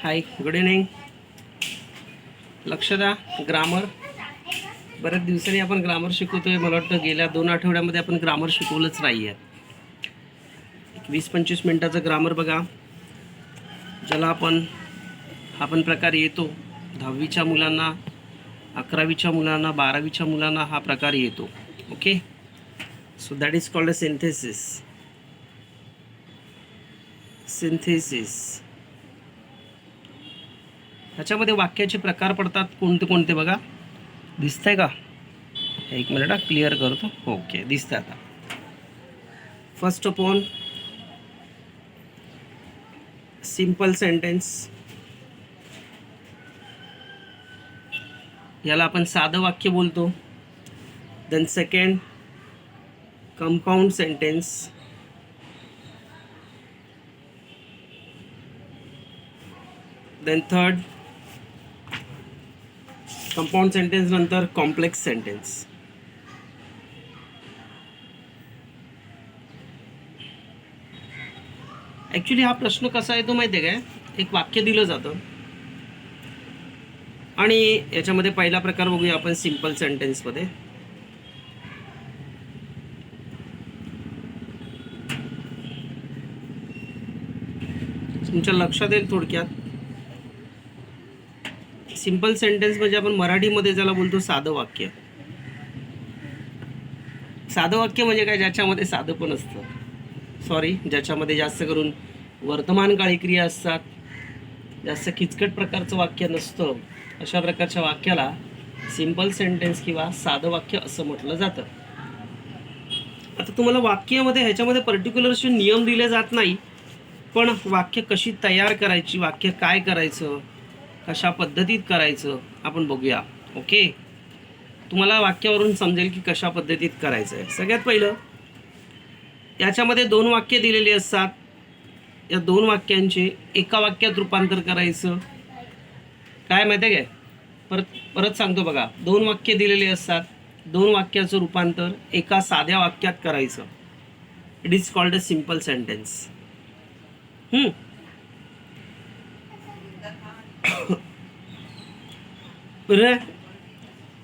हाय, good evening. लक्ष द्या. Grammar बऱ्याच दिवसांनी आपण ग्रामर शिकवतोय. मला वाटतं गेल्या 2 आठवड्यामध्ये आपण ग्रामर शिकवलंच नाही आहे. 20-25 मिनटाचं ग्रामर बघा, ज्याला आपण प्रकार येतो. 10वीच्या मुलांना, 11वीच्या मुलांना, 12वीच्या मुलांना हा प्रकार येतो. Okay, so that is called a synthesis. ह्याच्यामध्ये वाक्याचे प्रकार पडतात कोणते कोणते बघा. दिसतंय का? एक मिनिट क्लिअर करतो. ओके, दिसतंय आता. First of all simple sentence, याला आपण साधं वाक्य बोलतो. Then second compound sentence, then third compound sentence नंतर कॉम्प्लेक्स सेंटेन्स. ॲक्च्युली हा प्रश्न कसा येतो माहिती आहे काय? एक वाक्य दिलं जातं आणि याच्यामध्ये पहिला प्रकार बघूया आपण सिंपल सेंटेन्समध्ये. तुमच्या लक्षात येईल थोडक्यात. सिंपल सेंटेन्स म्हणजे आपण मराठीमध्ये ज्याला बोलतो साधं वाक्य. साधं वाक्य म्हणजे काय? ज्याच्यामध्ये साधं पण असतं. ज्याच्यामध्ये जास्त करून वर्तमानकाळी क्रिया असतात, जास्त किचकट प्रकारचं वाक्य नसतं. अशा प्रकारच्या वाक्याला सिंपल सेंटेन्स किंवा साधं वाक्य असं म्हटलं जातं. आता तुम्हाला वाक्यामध्ये ह्याच्यामध्ये पर्टिक्युलर असे नियम दिले जात नाही, पण वाक्य कशी तयार करायची, वाक्य काय करायचं, कशा पद्धतीत करायचं आपण बघूया. ओके, तुम्हाला वाक्यावरून समजेल की कशा पद्धतीत करायचं आहे. सगळ्यात पहिलं, याच्यामध्ये 2 वाक्य दिलेली असतात. या 2 वाक्यांचे एका वाक्यात रूपांतर करायचं. काय माहिती आहे काय? परत सांगतो बघा. 2 वाक्य दिलेली असतात. 2 वाक्याचं रूपांतर एका साध्या वाक्यात करायचं. It is called a simple sentence.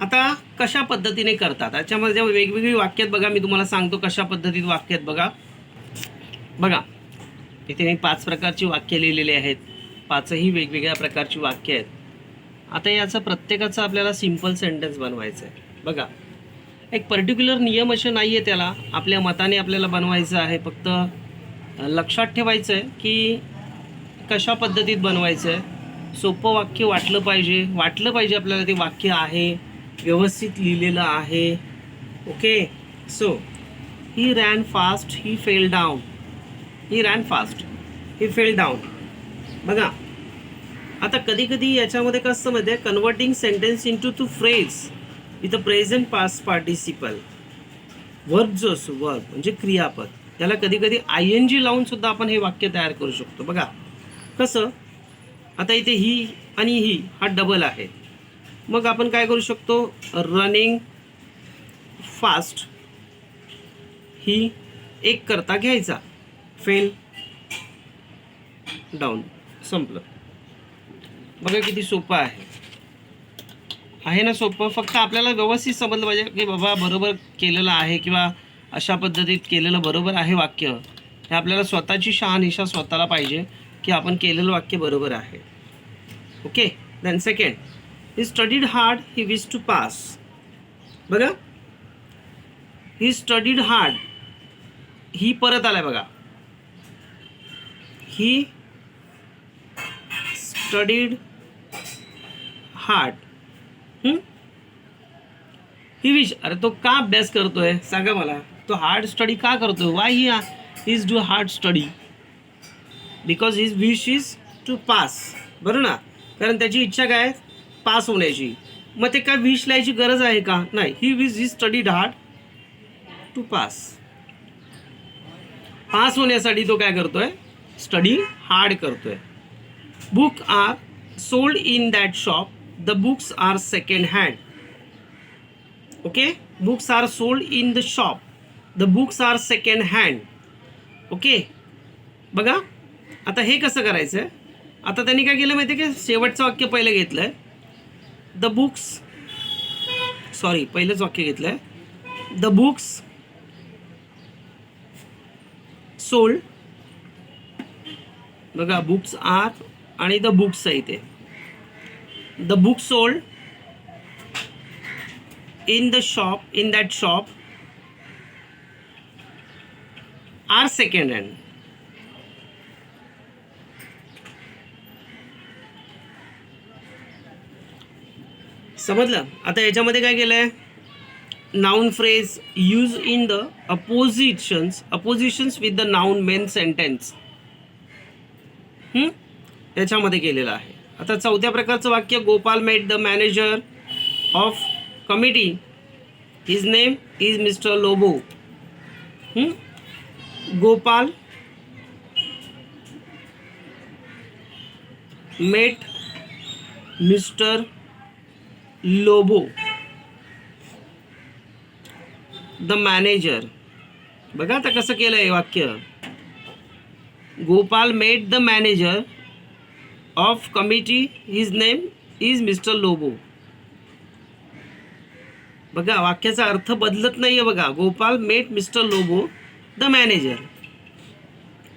आता कशा पद्धतीने करतात याच्यामध्ये वेगवेगळी वाक्यात बघा. मी तुम्हाला सांगतो कशा पद्धतीत वाक्यात बघा. इथे मी 5 प्रकारची वाक्य लिहिलेली आहेत. 5ही वेगवेगळ्या प्रकारची वाक्य आहेत. आता याचं प्रत्येकाचं आपल्याला सिंपल सेंटेन्स बनवायचं आहे. बघा, एक पर्टिक्युलर नियम असे नाही आहे, त्याला आपल्या मताने आपल्याला बनवायचं आहे. फक्त लक्षात ठेवायचं आहे की कशा पद्धतीत बनवायचं आहे. सोपं वाक्य वाटलं पाहिजे आपल्याला ते वाक्य आहे, व्यवस्थित लिहिलेलं आहे. ओके, सो ही रॅन फास्ट, ही फेल डाऊन. ही रॅन फास्ट, ही फेल डाऊन. बघा, आता कधी कधी याच्यामध्ये कसं माहिती आहे, converting sentence into two phrase with a present past participle. Verb जो असतो, वर्ब म्हणजे क्रियापद, त्याला कधी कधी ING लावून सुद्धा आपण हे वाक्य तयार करू शकतो. बघा कसं. आता इथे ही आणि ही हा डबल आहे. मग आपण काय करू शकतो, रनिंग फास्ट, ही एक करता घ्यायचा, फेल डाऊन, संपलं. बघा किती सोपं आहे ना. सोपं. फक्त आपल्याला व्यवस्थित समजलं पाहिजे की बाबा बरोबर केलेलं आहे किंवा अशा पद्धतीत केलेलं बरोबर आहे वाक्य. हे आपल्याला स्वतःची शहानिशा स्वतःला पाहिजे की आपण केलेलं वाक्य बरोबर आहे. Okay, then second, he studied hard, he wish to pass. बघा, ही स्टडीड हार्ड, ही परत आलाय बघा. He studied hard. He wish, अरे तो का अभ्यास करतोय सांगा मला. तो हार्ड स्टडी का करतोय? Why he is do hard study? Because his wish is to pass. बरं ना, कारण त्याची इच्छा काय, पास होण्याची. मग ते काय विश लिहायची गरज आहे का? नाही. He wish he studied hard to pass. Pass होण्यासाठी तो काय करतोय, स्टडी हार्ड करतोय. Book are sold in that shop, the books are second hand. Okay, books are sold in the shop, the books are second hand. Okay, बघा आता हे कसं करायचं आहे. आता त्यांनी काय केलं माहिती आहे की शेवटचं वाक्य पहिलं घेतलं आहे. द बुक्स, सॉरी पहिलंच वाक्य घेतलं आहे. द बुक्स सोल्ड, बघा बुक्स आर आणि द बुक्स आहे इथे. The book sold in the shop, in that shop are second hand. समजलं. आता याच्यामध्ये काय केलंय, noun phrase use in the appositions with the noun main sentence याच्यामध्ये केलेलं आहे. आता चौथ्या प्रकारचं वाक्य, Gopal met the manager of committee, his name is Mr. Lobo. Gopal met Mr. Lobo, the manager. बघा आता कसं केलं हे वाक्य. Gopal met the manager of committee, his name is mister Lobo. बघा वाक्याचा अर्थ बदलत नाहीये. बघा, Gopal met mister Lobo the manager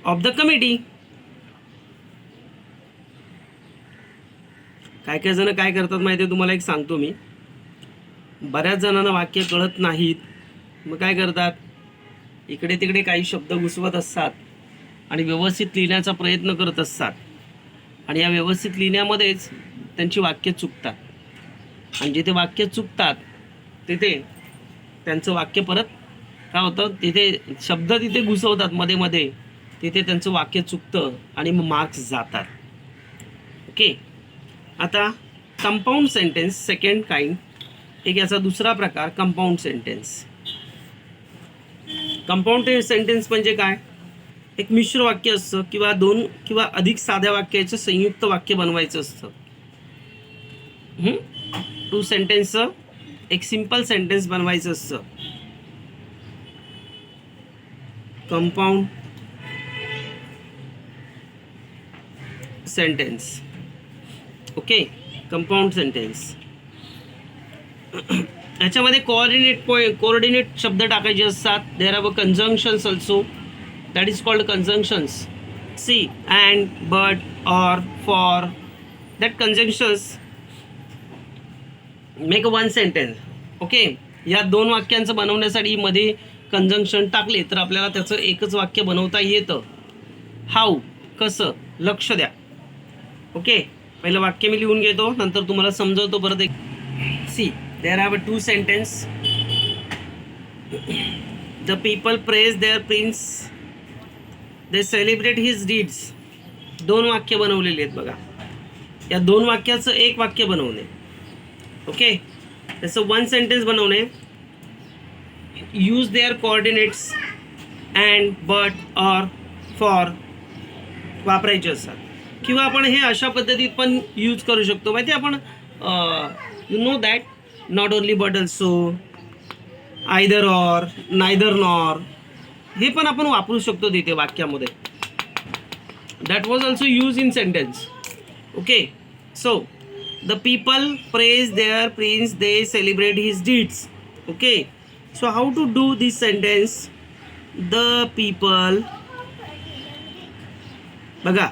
of the committee. काय जण काय करतात माहिती आहे तुम्हाला, एक सांगतो मी. बऱ्याच जणांना वाक्य कळत नाहीत, मग काय करतात, इकडे तिकडे काही शब्द घुसवत असतात आणि व्यवस्थित लिहिण्याचा प्रयत्न करत असतात. आणि या व्यवस्थित लिहिण्यामध्येच त्यांची वाक्य चुकतात. आणि जिथे वाक्य चुकतात तिथे त्यांचं वाक्य परत काय होतं, तिथे शब्द तिथे घुसवतात मध्ये मध्ये, तिथे त्यांचं वाक्य चुकतं आणि मग मार्क्स जातात. ओके. आता कंपाऊंड सेंटेन्स सेकंड काइंड, एक याचा दुसरा प्रकार कंपाऊंड सेंटेन्स. कंपाऊंड सेंटेन्स म्हणजे काय, एक मिश्र वाक्य असतं किंवा दोन किंवा अधिक साध्या वाक्याचं संयुक्त वाक्य बनवायचं असतं. टू सेंटेन्सचं एक सिंपल सेंटेन्स बनवायचं असतं. Compound sentence. Okay, compound sentence. याच्यामध्ये कोऑर्डिनेट शब्द टाकायचे असतात. There are conjunctions also, that is called conjunctions. See, and, but, or, for, that conjunctions make one sentence. Okay. या दोन वाक्यांचं बनवण्यासाठी मध्ये कंजंक्शन टाकले तर आपल्याला त्याचं एकच वाक्य बनवता येतं. हाऊ, कसं, लक्ष द्या. ओके, पहिलं वाक्य मी लिहून घेतो, नंतर तुम्हाला समजवतो परत एक. See, there are two sentence. The people praise their prince, they celebrate his deeds. दोन वाक्य बनवलेली आहेत बघा. या दोन वाक्याचं एक वाक्य बनवणे. ओके, त्याचं वन सेंटेन्स बनवणे. Use their coordinates and, but, or, for वापरायचे असतात. किंवा आपण हे अशा पद्धतीत पण यूज करू शकतो माहिती आहे आपण. You know that not only but also, either or, neither nor, हे पण आपण वापरू शकतो तिथे वाक्यामध्ये. That was also use in sentence. Okay. So the people praise their prince, they celebrate his deeds. Okay, so how to do this sentence? The people, बघा,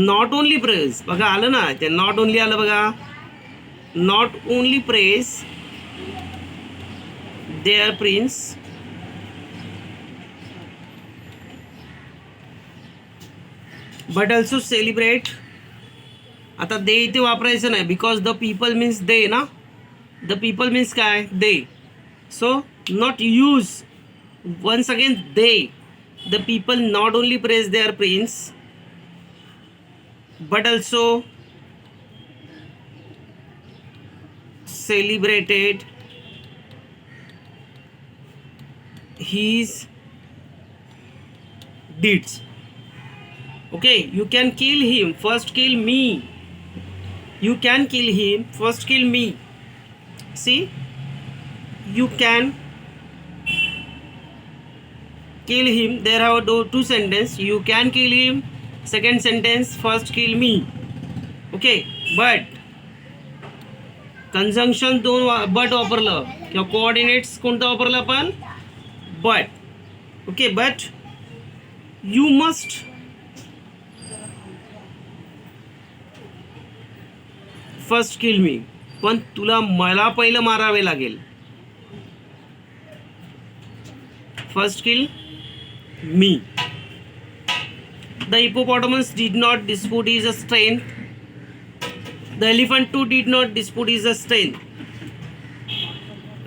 not only praise, बघा आलं ना ते, not only आलं बघा. not only praise their prince, but also celebrate. आता दे इथे वापरायचं नाही, because the people means they ना. द पीपल मीन्स काय, they. So not use, once again they. The people not only praise their prince but also celebrated his deeds. Okay, you can kill him, first kill me. You can kill him, first kill me. See, you can kill him. There are two sentences. You can kill him. Second sentence, first kill me. Okay. But conjunction but वापरलं किंवा coordinates कोणतं वापरलं आपण, but. Okay. But you must first kill me, पण तुला मला पहिलं मारावे लागेल. First kill me. The hippopotamus did not dispute his strength. The elephant too did not dispute his strength.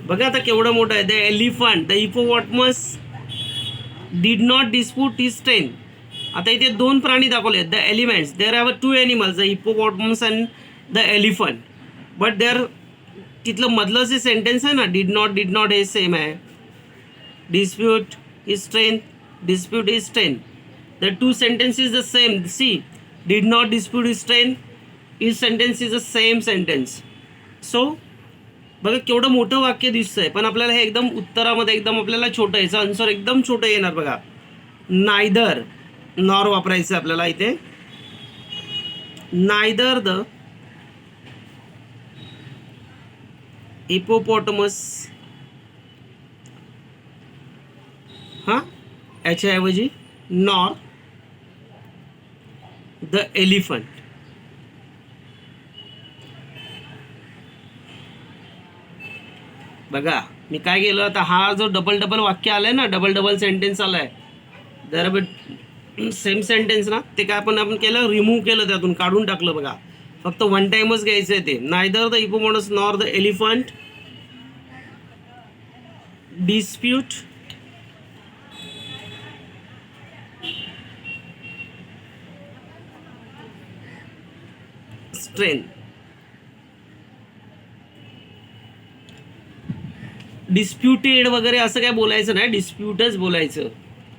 बघा आता केवढं मोठं आहे. The elephant, the hippopotamus did not dispute his strength. आता इथे दोन प्राणी दाखवले आहेत. The elements, there are two animals, the hippopotamus and the elephant. But there तिथलं मधलं जे सेंटेन्स आहे ना, did not हे सेम आहे. Dispute his strength, dispute his strength. The two sentences the same. See, did not dispute his strength. His sentence is the same sentence. So बघा केवढं मोठं वाक्य दिसतंय, पण आपल्याला हे एकदम उत्तरामध्ये एकदम आपल्याला छोटं याचं आन्सर एकदम छोटं येणार. बघा नायदर नॉर वापरायचं आपल्याला इथे. नायदर द हिपोपोटमस, हां याच्याऐवजी नॉर द एलिफंट. बघा मी काय केलं आता, हा जो डबल वाक्य आलंय ना, डबल सेंटेन्स आलाय, जर सेम सेंटेन्स ना, ते काय आपण केलं, रिमूव्ह केलं, त्यातून काढून टाकलं. बघा फक्त वन टाइमच घ्यायचं आहे ते. Neither the hippopotamus nor the elephant dispute strength. Disputed वगैरे असं काय बोलायचं नाही, डिस्प्यूटच बोलायचं.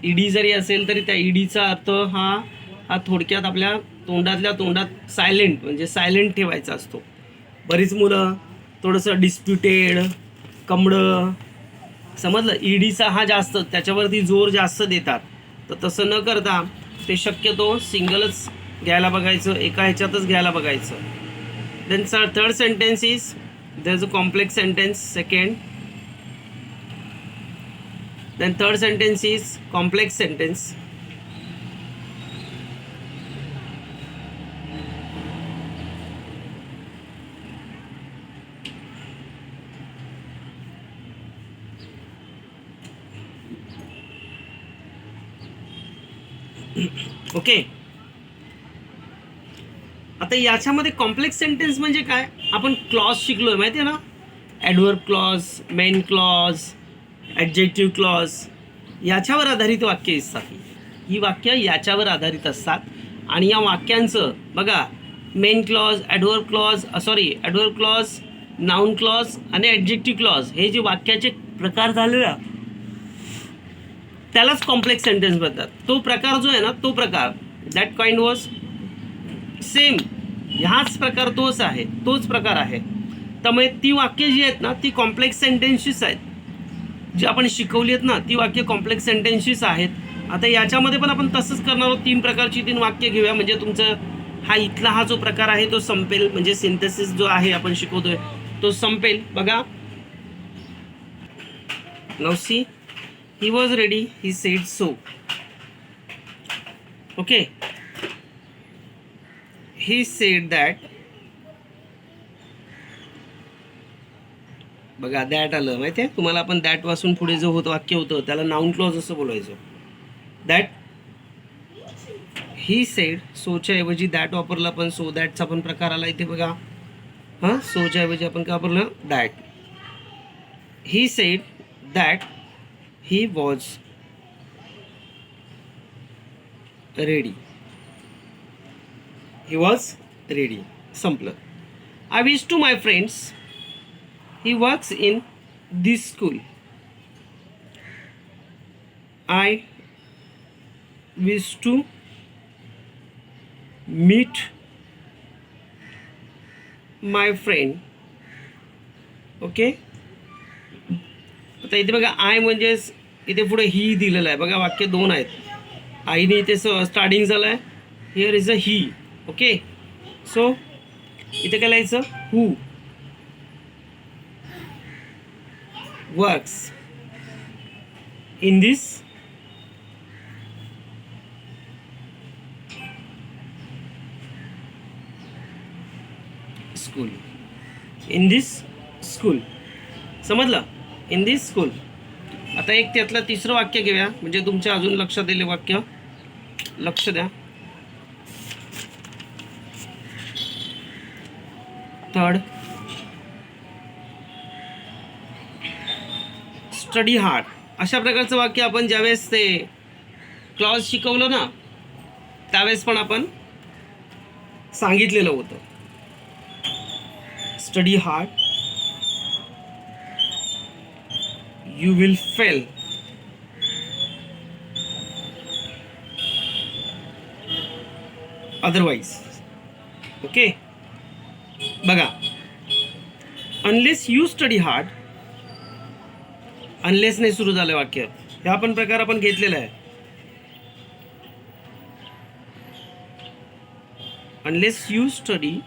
ईडी जरी असेल तरी त्या ईडीचा अर्थ हा थोडक्यात आपल्या तोंडात सायलेंट, म्हणजे सायलेंट ठेवायचा असतो. बरीच मुलं थोडंसं डिस्प्युटेड, कमळं, समजलं, ईडीचा हा जास्त त्याच्यावरती जोर जास्त देतात. तर तसं न करता ते शक्यतो सिंगलच घ्यायला बघायचं, एका ह्याच्यातच घ्यायला बघायचं. Then third sentence is there is a complex sentence. Second, then third sentence is complex sentence. Okay. आता याच्यामध्ये कॉम्प्लेक्स सेंटेन्स म्हणजे काय, आपण क्लॉज शिकलोय माहिती आहे ना, adverb clause, main clause, adjective clause, याच्यावर आधारित वाक्य असतात. ही वाक्य याच्यावर आधारित असतात. आणि या वाक्यांचं बघा, main clause, adverb clause, noun clause आणि ॲडजेक्टिव्ह क्लॉज, हे जे वाक्याचे प्रकार झाले ना, त्यालाच कॉम्प्लेक्स सेंटेन्स म्हणतात. तो प्रकार जो आहे ना, तो प्रकार, दॅट काइंड वॉज सेम, ह्याच प्रकार तोच प्रकार आहे. त्यामुळे ती वाक्य जी आहेत ना, ती कॉम्प्लेक्स सेंटेन्सेस आहेत. जी आपण शिकवली आहेत ना, ती वाक्य कॉम्प्लेक्स सेंटेन्सेस आहेत. आता याच्यामध्ये पण आपण तसंच करणार आहोत. 3 प्रकारची 3 वाक्य घेऊया, म्हणजे तुमचं हा जो प्रकार आहे तो संपेल, म्हणजे सिंथेसिस जो आहे आपण शिकवतोय तो संपेल. बघा, now see, he was ready, he said so. Okay, he said that. बघा दॅट आलं माहिती आहे तुम्हाला. आपण दॅट पासून पुढे जो वाक्य होतं त्याला नाउन क्लॉज असं बोलायचं. दॅट, ही सेड, सोच्या ऐवजी दॅट वापरला, पण सो दॅटचा पण प्रकार आला इथे. बघा हां, सोच्या ऐवजी आपण काय वापरलं, that. He said that he was ready. He was ready, संपलं. I wish to my friends, he works in this school. I wish to meet my friend. Okay. आता इथे बघा, आय म्हणजेच इथे पुढे ही दिलेलं आहे. बघा वाक्य 2 आहेत. आईने इथे स्टार्टिंग झालं आहे. Here is a he. Okay. So इथे काय लिहायचं? Who works in this school. In this school. समजलं? In this school. आता एक त्यातलं तिसरं वाक्य घेऊया, म्हणजे तुमच्या अजून लक्षात दिले वाक्य. लक्ष द्या. Third, study hard. अशा प्रकारचं वाक्य आपण ज्यावेळेस ते क्लॉज शिकवलं ना, त्यावेळेस पण आपण सांगितलेलं होतं. Study hard, you will fail. Otherwise. Okay, बघा, अनलेस यू स्टडी हार्ड, अनलेसने सुरू झालं वाक्य. ह्या पण प्रकार आपण घेतलेला आहे. Unless you study,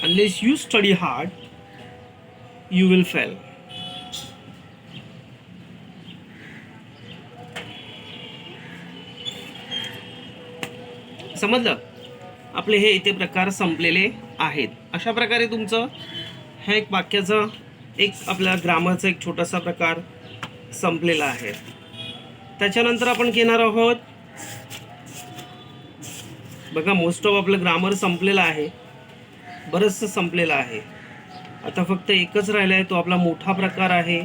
unless you study hard, you will fail. समजलं? आपले हे इथे प्रकार संपलेले आहेत. अशा प्रकारे तुमचं हे एक वाक्याचं एक आपल्या ग्रामरचा एक छोटासा प्रकार संपलेला आहे. त्याच्यानंतर आपण घेणार आहोत, बघा, मोस्ट ऑफ आपलं ग्रामर संपलेलं आहे, बरंचसं संपलेलं आहे. आता फक्त एकच राहिला आहे, तो आपला मोठा प्रकार आहे,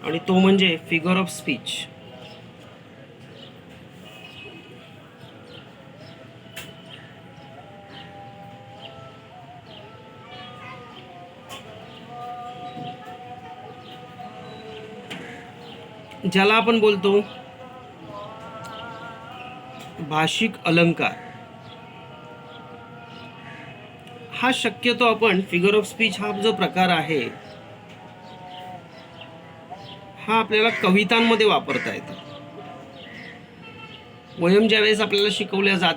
आणि तो म्हणजे फिगर ऑफ स्पीच. ज्याला आपण बोलतो भाषिक अलंकार. हा शक्यतो आपण फिगर ऑफ स्पीच हा जो प्रकार आहे, हा आपल्याला कवितांमध्ये वापरता येतो. वयम ज्यावेळेस आपल्याला शिकवल्या जाते